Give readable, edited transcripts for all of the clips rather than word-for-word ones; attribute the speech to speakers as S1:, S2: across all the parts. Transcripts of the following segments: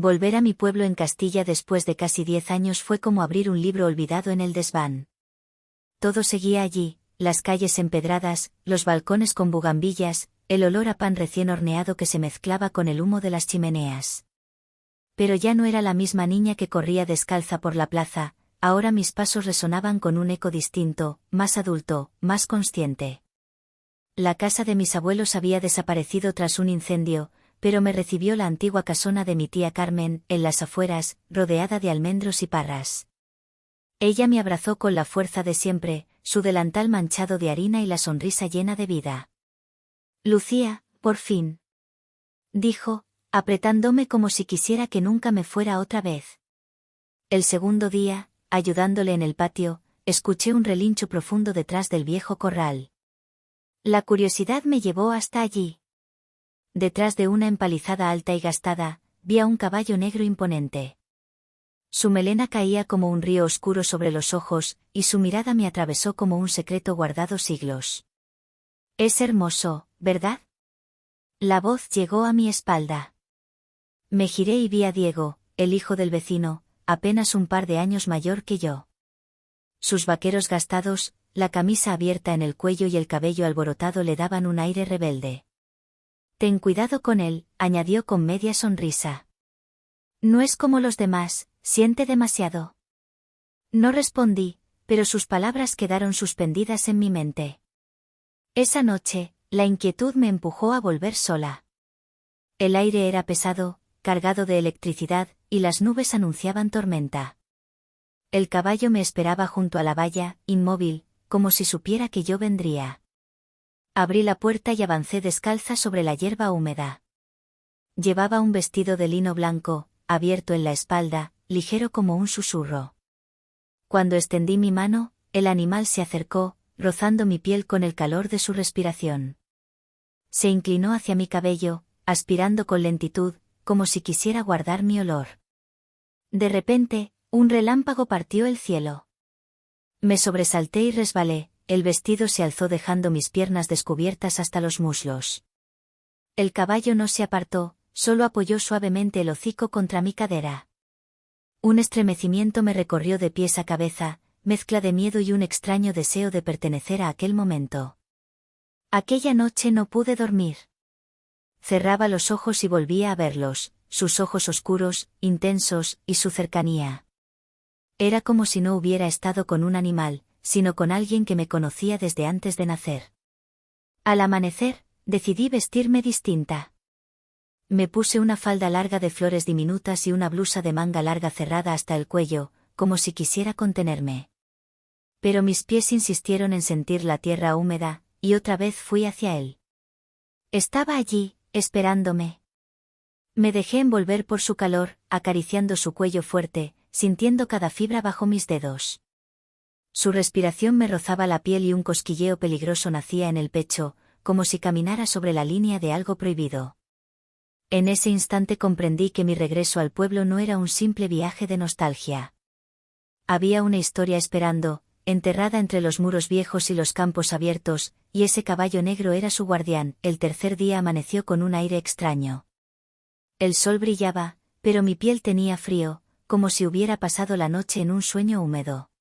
S1: Volver a mi pueblo en Castilla después de casi 10 años fue como abrir un libro olvidado en el desván. Todo seguía allí, las calles empedradas, los balcones con bugambillas, el olor a pan recién horneado que se mezclaba con el humo de las chimeneas. Pero ya no era la misma niña que corría descalza por la plaza, ahora mis pasos resonaban con un eco distinto, más adulto, más consciente. La casa de mis abuelos había desaparecido tras un incendio, pero me recibió la antigua casona de mi tía Carmen, en las afueras, rodeada de almendros y parras. Ella me abrazó con la fuerza de siempre, su delantal manchado de harina y la sonrisa llena de vida. Lucía, por fin, dijo, apretándome como si quisiera que nunca me fuera otra vez. El segundo día, ayudándole en el patio, escuché un relincho profundo detrás del viejo corral. La curiosidad me llevó hasta allí. Detrás de una empalizada alta y gastada, vi a un caballo negro imponente. Su melena caía como un río oscuro sobre los ojos, y su mirada me atravesó como un secreto guardado siglos. Es hermoso, ¿verdad? La voz llegó a mi espalda. Me giré y vi a Diego, el hijo del vecino, apenas un par de años mayor que yo. Sus vaqueros gastados, la camisa abierta en el cuello y el cabello alborotado le daban un aire rebelde. Ten cuidado con él, añadió con media sonrisa. No es como los demás, siente demasiado. No respondí, pero sus palabras quedaron suspendidas en mi mente. Esa noche, la inquietud me empujó a volver sola. El aire era pesado, cargado de electricidad, y las nubes anunciaban tormenta. El caballo me esperaba junto a la valla, inmóvil, como si supiera que yo vendría. Abrí la puerta y avancé descalza sobre la hierba húmeda. Llevaba un vestido de lino blanco, abierto en la espalda, ligero como un susurro. Cuando extendí mi mano, el animal se acercó, rozando mi piel con el calor de su respiración. Se inclinó hacia mi cabello, aspirando con lentitud, como si quisiera guardar mi olor. De repente, un relámpago partió el cielo. Me sobresalté y resbalé. El vestido se alzó dejando mis piernas descubiertas hasta los muslos. El caballo no se apartó, solo apoyó suavemente el hocico contra mi cadera. Un estremecimiento me recorrió de pies a cabeza, mezcla de miedo y un extraño deseo de pertenecer a aquel momento. Aquella noche no pude dormir. Cerraba los ojos y volvía a verlos, sus ojos oscuros, intensos, y su cercanía. Era como si no hubiera estado con un animal, sino con alguien que me conocía desde antes de nacer. Al amanecer, decidí vestirme distinta. Me puse una falda larga de flores diminutas y una blusa de manga larga cerrada hasta el cuello, como si quisiera contenerme. Pero mis pies insistieron en sentir la tierra húmeda, y otra vez fui hacia él. Estaba allí, esperándome. Me dejé envolver por su calor, acariciando su cuello fuerte, sintiendo cada fibra bajo mis dedos. Su respiración me rozaba la piel y un cosquilleo peligroso nacía en el pecho, como si caminara sobre la línea de algo prohibido. En ese instante comprendí que mi regreso al pueblo no era un simple viaje de nostalgia. Había una historia esperando, enterrada entre los muros viejos y los campos abiertos, y ese caballo negro era su guardián. El tercer día amaneció con un aire extraño. El sol brillaba, pero mi piel tenía frío, como si hubiera pasado la noche en un sueño húmedo.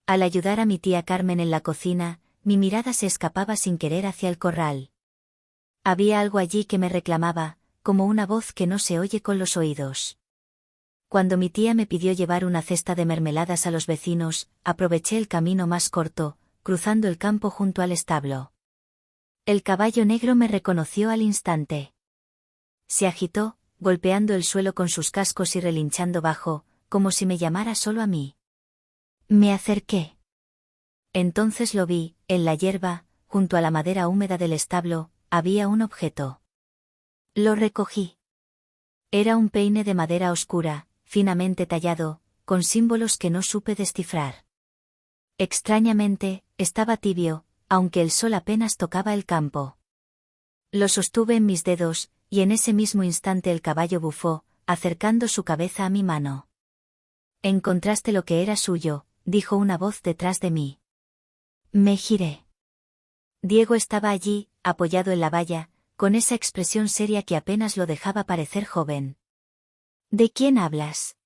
S1: Al ayudar a mi tía Carmen en la cocina, mi mirada se escapaba sin querer hacia el corral. Había algo allí que me reclamaba, como una voz que no se oye con los oídos. Cuando mi tía me pidió llevar una cesta de mermeladas a los vecinos, aproveché el camino más corto, cruzando el campo junto al establo. El caballo negro me reconoció al instante. Se agitó, golpeando el suelo con sus cascos y relinchando bajo, como si me llamara solo a mí. Me acerqué. Entonces lo vi, en la hierba, junto a la madera húmeda del establo, había un objeto. Lo recogí. Era un peine de madera oscura, finamente tallado, con símbolos que no supe descifrar. Extrañamente, estaba tibio, aunque el sol apenas tocaba el campo. Lo sostuve en mis dedos, y en ese mismo instante el caballo bufó, acercando su cabeza a mi mano. Encontraste lo que era suyo, dijo una voz detrás de mí. Me giré. Diego estaba allí, apoyado en la valla, con esa expresión seria que apenas lo dejaba parecer joven. ¿De quién hablas?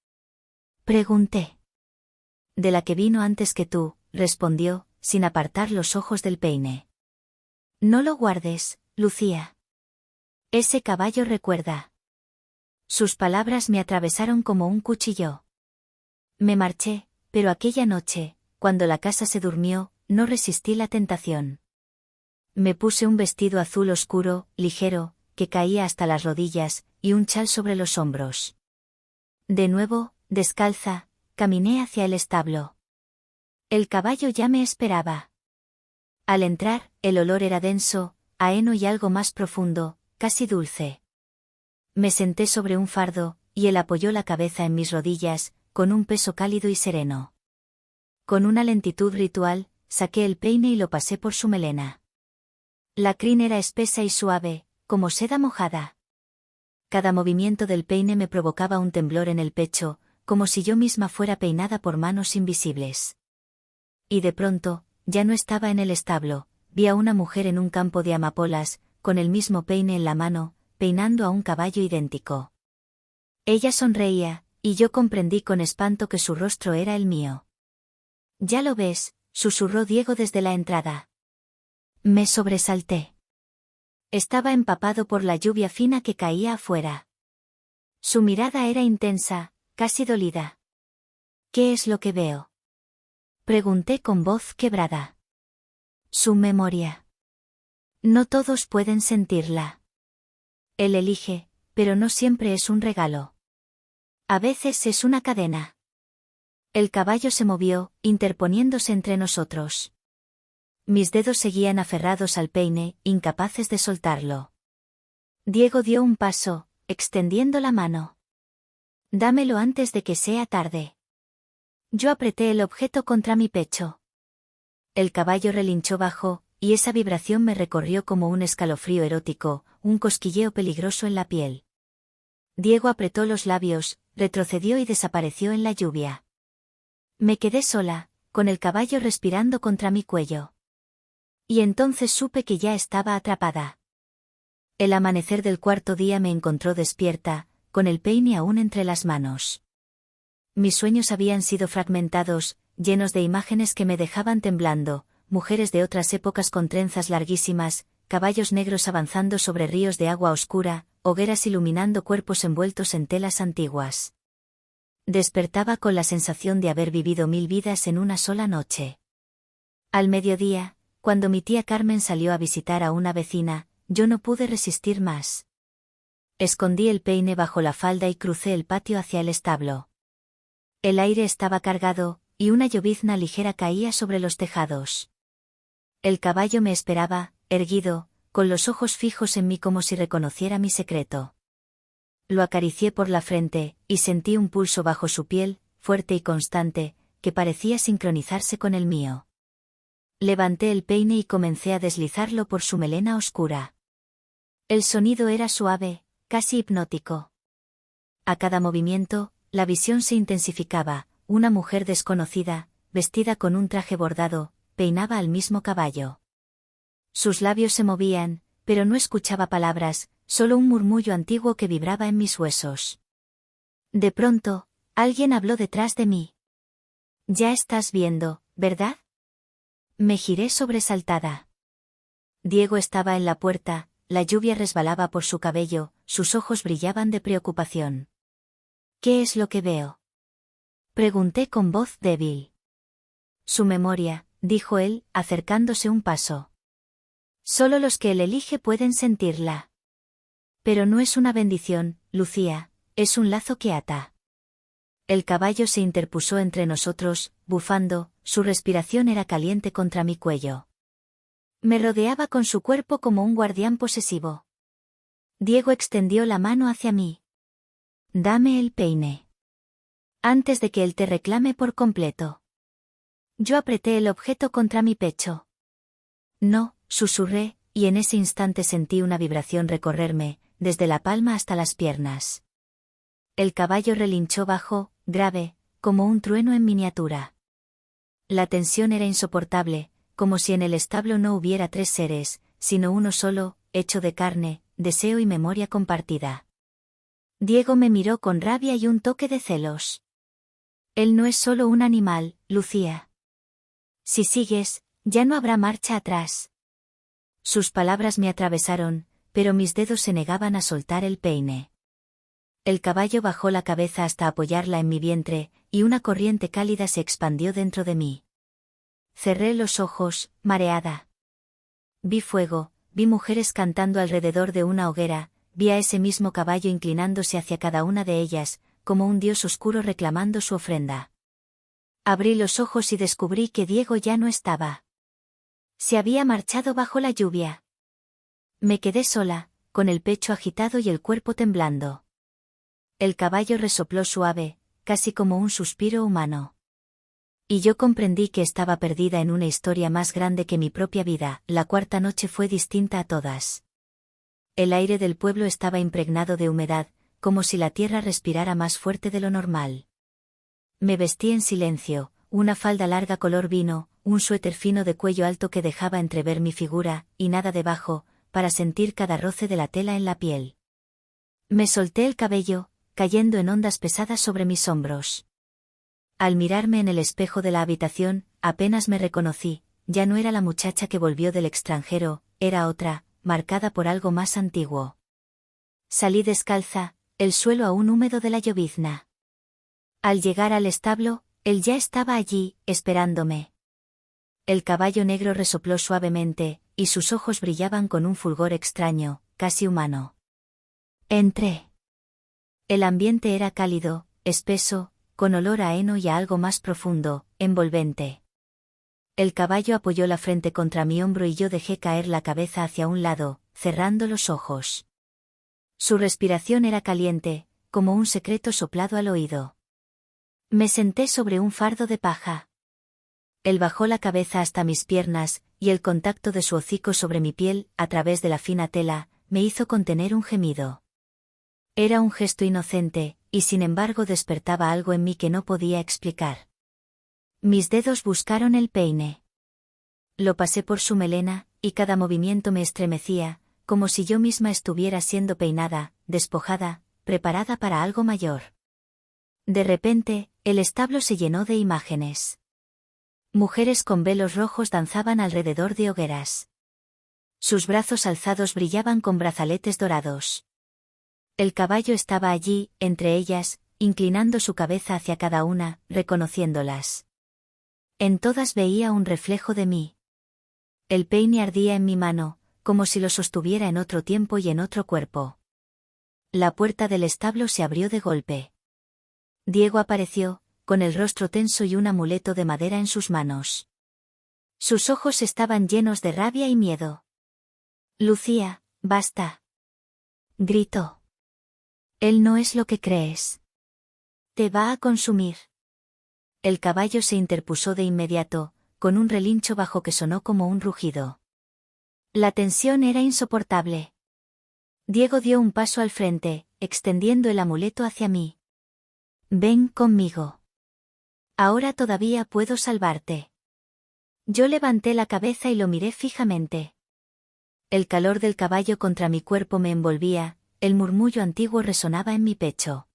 S1: Pregunté. De la que vino antes que tú, respondió, sin apartar los ojos del peine. No lo guardes, Lucía. Ese caballo recuerda. Sus palabras me atravesaron como un cuchillo. Me marché, pero aquella noche, cuando la casa se durmió, no resistí la tentación. Me puse un vestido azul oscuro, ligero, que caía hasta las rodillas, y un chal sobre los hombros. De nuevo, descalza, caminé hacia el establo. El caballo ya me esperaba. Al entrar, el olor era denso, aheno y algo más profundo, casi dulce. Me senté sobre un fardo, y él apoyó la cabeza en mis rodillas, con un peso cálido y sereno. Con una lentitud ritual, saqué el peine y lo pasé por su melena. La crin era espesa y suave, como seda mojada. Cada movimiento del peine me provocaba un temblor en el pecho, como si yo misma fuera peinada por manos invisibles. Y de pronto, ya no estaba en el establo, vi a una mujer en un campo de amapolas, con el mismo peine en la mano, peinando a un caballo idéntico. Ella sonreía, y yo comprendí con espanto que su rostro era el mío. «Ya lo ves», susurró Diego desde la entrada. Me sobresalté. Estaba empapado por la lluvia fina que caía afuera. Su mirada era intensa, casi dolida. «¿Qué es lo que veo?», pregunté con voz quebrada. «Su memoria. No todos pueden sentirla. Él elige, pero no siempre es un regalo. A veces es una cadena». El caballo se movió, interponiéndose entre nosotros. Mis dedos seguían aferrados al peine, incapaces de soltarlo. Diego dio un paso, extendiendo la mano. «Dámelo antes de que sea tarde». Yo apreté el objeto contra mi pecho. El caballo relinchó bajo, y esa vibración me recorrió como un escalofrío erótico, un cosquilleo peligroso en la piel. Diego apretó los labios, retrocedió y desapareció en la lluvia. Me quedé sola, con el caballo respirando contra mi cuello. Y entonces supe que ya estaba atrapada. El amanecer del cuarto día me encontró despierta, con el peine aún entre las manos. Mis sueños habían sido fragmentados, llenos de imágenes que me dejaban temblando, mujeres de otras épocas con trenzas larguísimas, caballos negros avanzando sobre ríos de agua oscura, hogueras iluminando cuerpos envueltos en telas antiguas. Despertaba con la sensación de haber vivido 1000 vidas en una sola noche. Al mediodía, cuando mi tía Carmen salió a visitar a una vecina, yo no pude resistir más. Escondí el peine bajo la falda y crucé el patio hacia el establo. El aire estaba cargado, y una llovizna ligera caía sobre los tejados. El caballo me esperaba, erguido, con los ojos fijos en mí como si reconociera mi secreto. Lo acaricié por la frente, y sentí un pulso bajo su piel, fuerte y constante, que parecía sincronizarse con el mío. Levanté el peine y comencé a deslizarlo por su melena oscura. El sonido era suave, casi hipnótico. A cada movimiento, la visión se intensificaba, una mujer desconocida, vestida con un traje bordado, peinaba al mismo caballo. Sus labios se movían, pero no escuchaba palabras, solo un murmullo antiguo que vibraba en mis huesos. De pronto, alguien habló detrás de mí. «Ya estás viendo, ¿verdad?». Me giré sobresaltada. Diego estaba en la puerta, la lluvia resbalaba por su cabello, sus ojos brillaban de preocupación. «¿Qué es lo que veo?», pregunté con voz débil. «Su memoria», dijo él, acercándose un paso. «Solo los que él elige pueden sentirla. Pero no es una bendición, Lucía, es un lazo que ata». El caballo se interpuso entre nosotros, bufando, su respiración era caliente contra mi cuello. Me rodeaba con su cuerpo como un guardián posesivo. Diego extendió la mano hacia mí. «Dame el peine. Antes de que él te reclame por completo». Yo apreté el objeto contra mi pecho. «No», susurré, y en ese instante sentí una vibración recorrerme, desde la palma hasta las piernas. El caballo relinchó bajo, grave, como un trueno en miniatura. La tensión era insoportable, como si en el establo no hubiera 3 seres, sino uno solo, hecho de carne, deseo y memoria compartida. Diego me miró con rabia y un toque de celos. Él no es solo un animal, Lucía. Si sigues, ya no habrá marcha atrás. Sus palabras me atravesaron, pero mis dedos se negaban a soltar el peine. El caballo bajó la cabeza hasta apoyarla en mi vientre, y una corriente cálida se expandió dentro de mí. Cerré los ojos, mareada. Vi fuego, vi mujeres cantando alrededor de una hoguera, vi a ese mismo caballo inclinándose hacia cada una de ellas, como un dios oscuro reclamando su ofrenda. Abrí los ojos y descubrí que Diego ya no estaba. Se había marchado bajo la lluvia. Me quedé sola, con el pecho agitado y el cuerpo temblando. El caballo resopló suave, casi como un suspiro humano. Y yo comprendí que estaba perdida en una historia más grande que mi propia vida. La cuarta noche fue distinta a todas. El aire del pueblo estaba impregnado de humedad, como si la tierra respirara más fuerte de lo normal. Me vestí en silencio, una falda larga color vino, un suéter fino de cuello alto que dejaba entrever mi figura, y nada debajo, para sentir cada roce de la tela en la piel. Me solté el cabello, cayendo en ondas pesadas sobre mis hombros. Al mirarme en el espejo de la habitación, apenas me reconocí, ya no era la muchacha que volvió del extranjero, era otra, marcada por algo más antiguo. Salí descalza, el suelo aún húmedo de la llovizna. Al llegar al establo, él ya estaba allí, esperándome. El caballo negro resopló suavemente, y sus ojos brillaban con un fulgor extraño, casi humano. Entré. El ambiente era cálido, espeso, con olor a heno y a algo más profundo, envolvente. El caballo apoyó la frente contra mi hombro y yo dejé caer la cabeza hacia un lado, cerrando los ojos. Su respiración era caliente, como un secreto soplado al oído. Me senté sobre un fardo de paja. Él bajó la cabeza hasta mis piernas, y el contacto de su hocico sobre mi piel, a través de la fina tela, me hizo contener un gemido. Era un gesto inocente, y sin embargo despertaba algo en mí que no podía explicar. Mis dedos buscaron el peine. Lo pasé por su melena, y cada movimiento me estremecía, como si yo misma estuviera siendo peinada, despojada, preparada para algo mayor. De repente, el establo se llenó de imágenes. Mujeres con velos rojos danzaban alrededor de hogueras. Sus brazos alzados brillaban con brazaletes dorados. El caballo estaba allí, entre ellas, inclinando su cabeza hacia cada una, reconociéndolas. En todas veía un reflejo de mí. El peine ardía en mi mano, como si lo sostuviera en otro tiempo y en otro cuerpo. La puerta del establo se abrió de golpe. Diego apareció, con el rostro tenso y un amuleto de madera en sus manos. Sus ojos estaban llenos de rabia y miedo. Lucía, basta. Gritó. Él no es lo que crees. Te va a consumir. El caballo se interpuso de inmediato, con un relincho bajo que sonó como un rugido. La tensión era insoportable. Diego dio un paso al frente, extendiendo el amuleto hacia mí. Ven conmigo. Ahora todavía puedo salvarte. Yo levanté la cabeza y lo miré fijamente. El calor del caballo contra mi cuerpo me envolvía, el murmullo antiguo resonaba en mi pecho.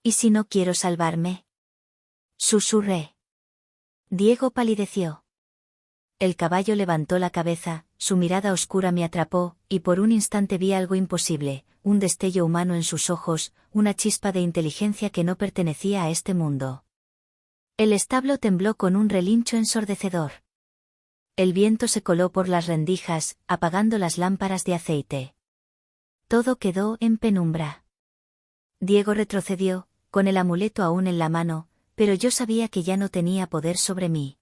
S1: ¿Y si no quiero salvarme? Susurré. Diego palideció. El caballo levantó la cabeza, su mirada oscura me atrapó, y por un instante vi algo imposible, un destello humano en sus ojos, una chispa de inteligencia que no pertenecía a este mundo. El establo tembló con un relincho ensordecedor. El viento se coló por las rendijas, apagando las lámparas de aceite. Todo quedó en penumbra. Diego retrocedió, con el amuleto aún en la mano, pero yo sabía que ya no tenía poder sobre mí.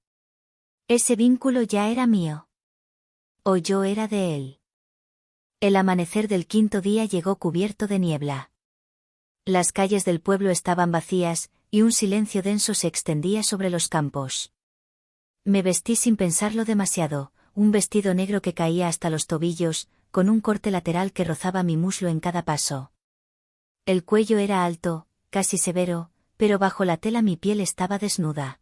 S1: Ese vínculo ya era mío. O yo era de él. El amanecer del quinto día llegó cubierto de niebla. Las calles del pueblo estaban vacías, y un silencio denso se extendía sobre los campos. Me vestí sin pensarlo demasiado, un vestido negro que caía hasta los tobillos, con un corte lateral que rozaba mi muslo en cada paso. El cuello era alto, casi severo, pero bajo la tela mi piel estaba desnuda.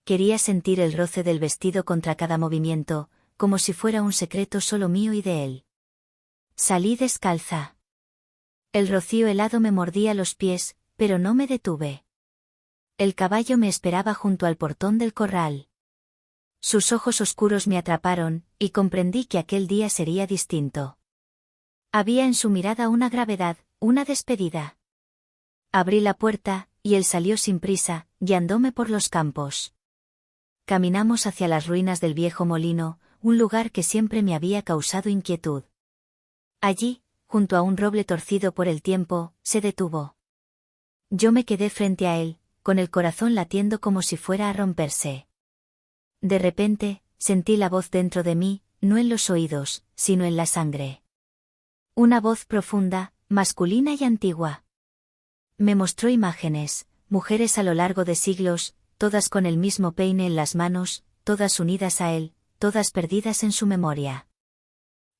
S1: Quería sentir el roce del vestido contra cada movimiento, como si fuera un secreto solo mío y de él. Salí descalza. El rocío helado me mordía los pies, pero no me detuve. El caballo me esperaba junto al portón del corral. Sus ojos oscuros me atraparon, y comprendí que aquel día sería distinto. Había en su mirada una gravedad, una despedida. Abrí la puerta, y él salió sin prisa, guiándome por los campos. Caminamos hacia las ruinas del viejo molino, un lugar que siempre me había causado inquietud. Allí, junto a un roble torcido por el tiempo, se detuvo. Yo me quedé frente a él, con el corazón latiendo como si fuera a romperse. De repente, sentí la voz dentro de mí, no en los oídos, sino en la sangre. Una voz profunda, masculina y antigua. Me mostró imágenes, mujeres a lo largo de siglos, todas con el mismo peine en las manos, todas unidas a él, todas perdidas en su memoria.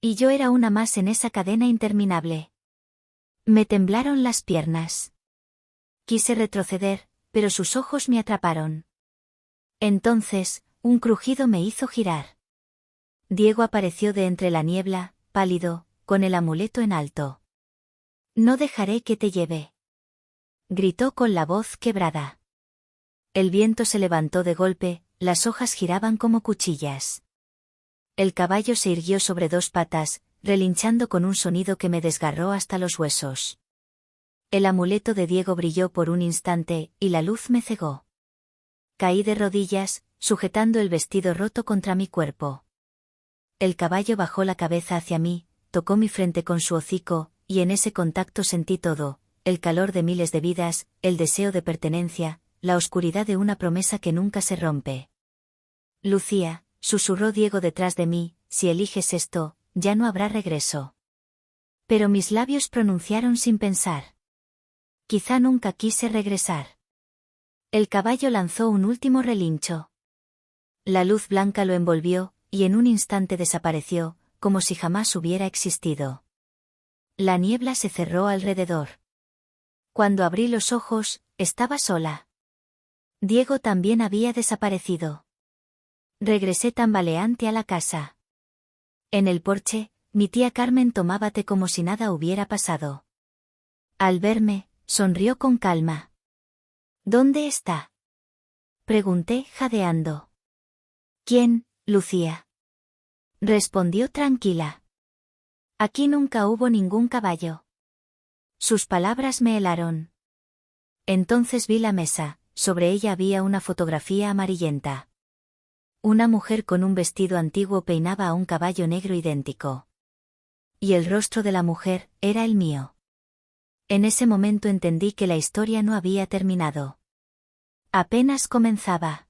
S1: Y yo era una más en esa cadena interminable. Me temblaron las piernas. Quise retroceder, pero sus ojos me atraparon. Entonces, un crujido me hizo girar. Diego apareció de entre la niebla, pálido, con el amuleto en alto. «No dejaré que te lleve», gritó con la voz quebrada. El viento se levantó de golpe, las hojas giraban como cuchillas. El caballo se irguió sobre dos patas, relinchando con un sonido que me desgarró hasta los huesos. El amuleto de Diego brilló por un instante, y la luz me cegó. Caí de rodillas, sujetando el vestido roto contra mi cuerpo. El caballo bajó la cabeza hacia mí, tocó mi frente con su hocico, y en ese contacto sentí todo, el calor de miles de vidas, el deseo de pertenencia, la oscuridad de una promesa que nunca se rompe. «Lucía», susurró Diego detrás de mí, «si eliges esto, ya no habrá regreso». Pero mis labios pronunciaron sin pensar. Quizá nunca quise regresar. El caballo lanzó un último relincho. La luz blanca lo envolvió, y en un instante desapareció, como si jamás hubiera existido. La niebla se cerró alrededor. Cuando abrí los ojos, estaba sola. Diego también había desaparecido. Regresé tambaleante a la casa. En el porche, mi tía Carmen tomaba té como si nada hubiera pasado. Al verme, sonrió con calma. «¿Dónde está?», pregunté jadeando. «¿Quién, Lucía?», respondió tranquila. «Aquí nunca hubo ningún caballo». Sus palabras me helaron. Entonces vi la mesa, sobre ella había una fotografía amarillenta. Una mujer con un vestido antiguo peinaba a un caballo negro idéntico. Y el rostro de la mujer era el mío. En ese momento entendí que la historia no había terminado. Apenas comenzaba.